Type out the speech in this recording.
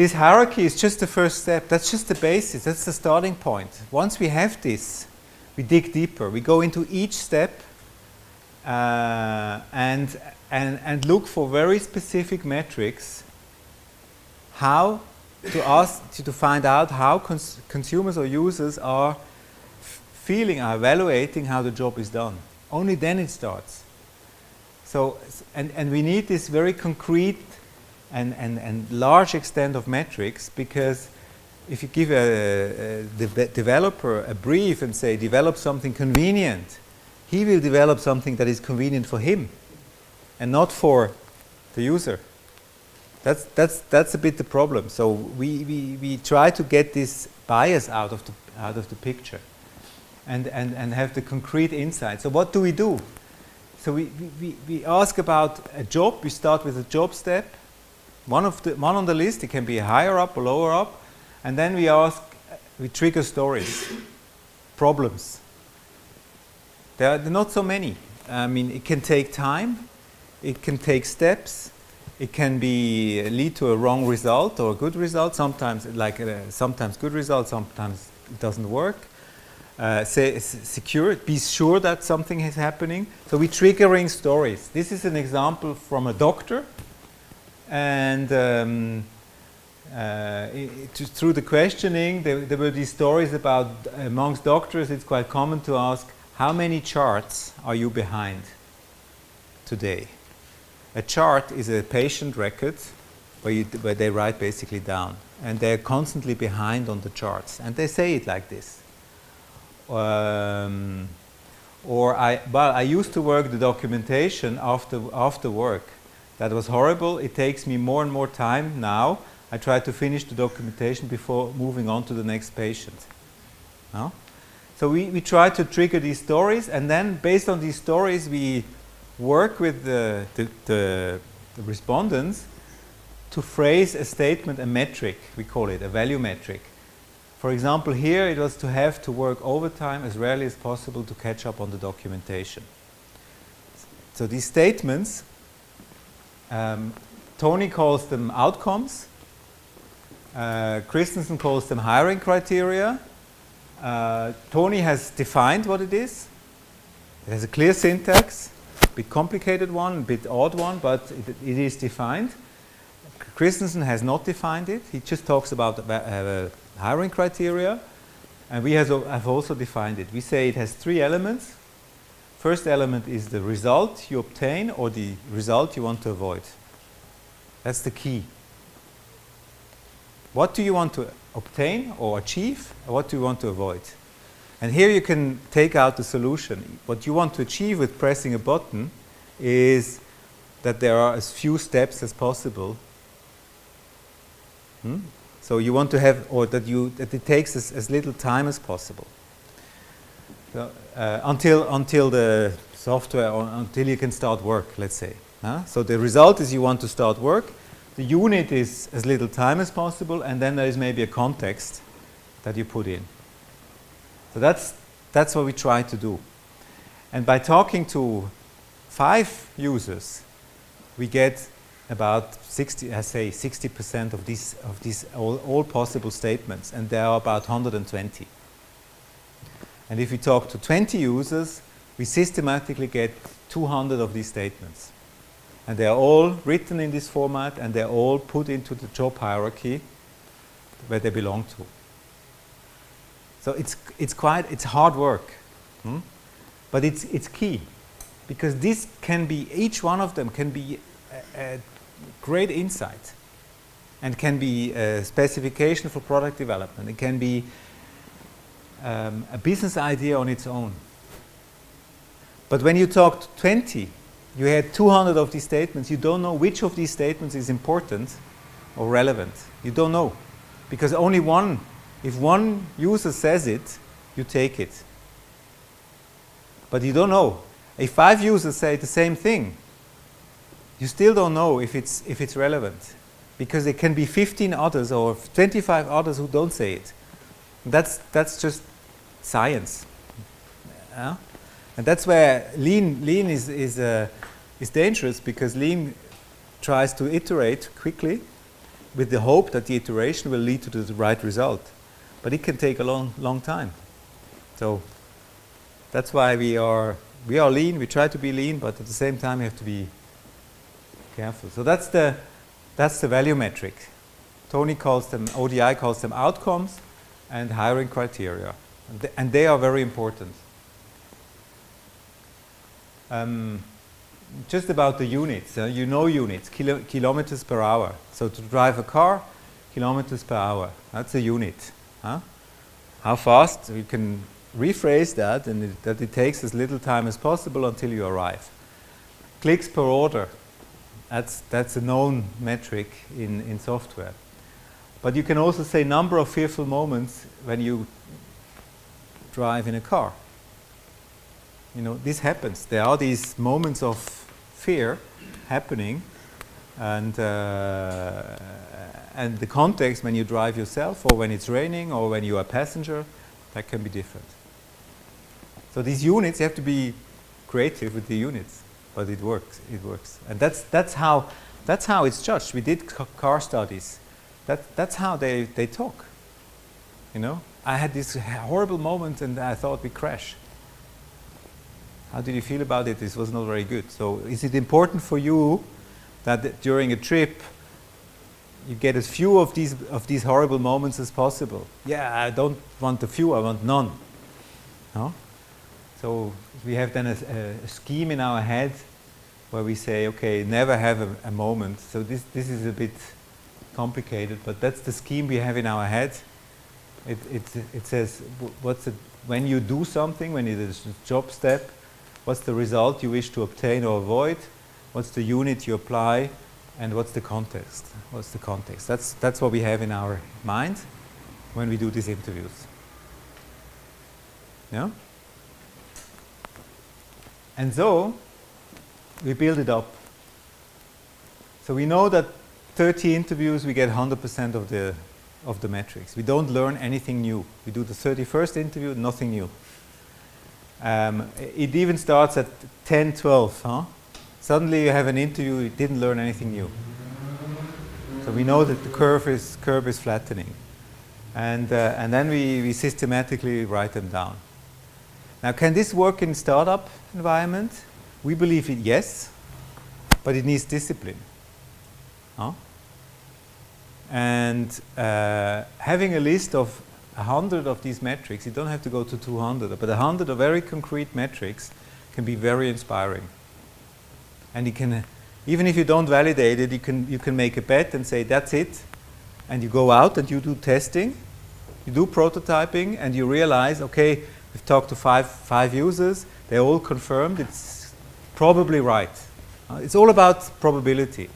this hierarchy is just the first step. That's just the basis. That's the starting point. Once we have this, we dig deeper. We go into each step and look for very specific metrics. How to find out how consumers or users are feeling, are evaluating how the job is done. Only then it starts. So, and we need this very concrete and large extent of metrics, because if you give a developer a brief and say develop something convenient, he will develop something that is convenient for him and not for the user. That's a bit the problem. So we try to get this bias out of the picture and have the concrete insight. So what do we do? So we ask about a job. We start with a job step. One on the list. It can be higher up or lower up, and then we trigger stories, problems. There are not so many. I mean, it can take time. It can take steps. It can lead to a wrong result or a good result. Sometimes good result. Sometimes it doesn't work. Be sure that something is happening. So we're triggering stories. This is an example from a doctor. And through the questioning, there were these stories about, amongst doctors, it's quite common to ask, how many charts are you behind today? A chart is a patient record where they write basically down. And they're constantly behind on the charts. And they say it like this. I used to work the documentation after work. That was horrible. It takes me more and more time now. I try to finish the documentation before moving on to the next patient. No? So we try to trigger these stories, and then based on these stories we work with the respondents to phrase a statement, a metric, we call it, a value metric. For example, here it was to have to work overtime as rarely as possible to catch up on the documentation. So these statements, Tony calls them outcomes. Christensen calls them hiring criteria. Tony has defined what it is. It has a clear syntax, a bit complicated one, a bit odd one, but it is defined. Christensen has not defined it. He just talks about hiring criteria, and we have also defined it. We say it has three elements. First element is the result you obtain or the result you want to avoid. That's the key. What do you want to obtain or achieve, or what do you want to avoid? And here you can take out the solution. What you want to achieve with pressing a button is that there are as few steps as possible. So you want to have, or that it takes as little time as possible. So, until the software, or until you can start work, let's say. So the result is you want to start work. The unit is as little time as possible, and then there is maybe a context that you put in. So that's what we try to do. And by talking to 5 users, we get about 60% of these all possible statements, and there are about 120. And if we talk to 20 users, we systematically get 200 of these statements. And they are all written in this format, and they're all put into the job hierarchy where they belong to. So it's hard work, but it's key, because each one of them can be a great insight, and can be a specification for product development. It can be a business idea on its own. But when you talk to 20, you had 200 of these statements. You don't know which of these statements is important or relevant. You don't know, because only one. If one user says it, you take it. But you don't know. If 5 users say the same thing, you still don't know if it's relevant, because there can be 15 others or 25 others who don't say it. That's just science. And that's where lean is dangerous, because lean tries to iterate quickly, with the hope that the iteration will lead to the right result. But it can take a long time. So that's why we are lean. We try to be lean, but at the same time we have to be careful. So that's the value metric. Tony calls them, ODI calls them outcomes and hiring criteria, and they are very important. Just about the units, you know units, kilometers per hour. So to drive a car, kilometers per hour, that's a unit. How fast? You can rephrase that, and that it takes as little time as possible until you arrive. Clicks per order, that's a known metric in software. But you can also say number of fearful moments when you drive in a car. You know, this happens. There are these moments of fear happening, and the context when you drive yourself, or when it's raining, or when you are a passenger, that can be different. So these units, you have to be creative with the units, but it works. It works, and that's how it's judged. We did car studies. That's how they talk. You know, I had this horrible moment, and I thought we crash. How did you feel about it? This was not very good. So is it important for you that during a trip you get as few of these horrible moments as possible? Yeah, I don't want a few, I want none. No? So we have then a scheme in our head where we say, okay, never have a moment. So this is a bit complicated, but that's the scheme we have in our head. It says, when you do something, when it is a job step, what's the result you wish to obtain or avoid? What's the unit you apply? And what's the context? What's the context? That's what we have in our mind when we do these interviews. Yeah? And so we build it up. So we know that 30 interviews we get 100% of the metrics. We don't learn anything new. We do the 31st interview, nothing new. It even starts at 10, 12. Suddenly you have an interview, you didn't learn anything new. So we know that the curve is flattening. And then we systematically write them down. Now, can this work in startup environment? We believe it, yes, but it needs discipline. And having a list of 100 of these metrics, you don't have to go to 200, but 100 of very concrete metrics can be very inspiring. And you can, even if you don't validate it, you can make a bet and say that's it, and you go out and you do testing, you do prototyping, and you realize, okay, we've talked to five users, they're all confirmed, it's probably right. It's all about probability.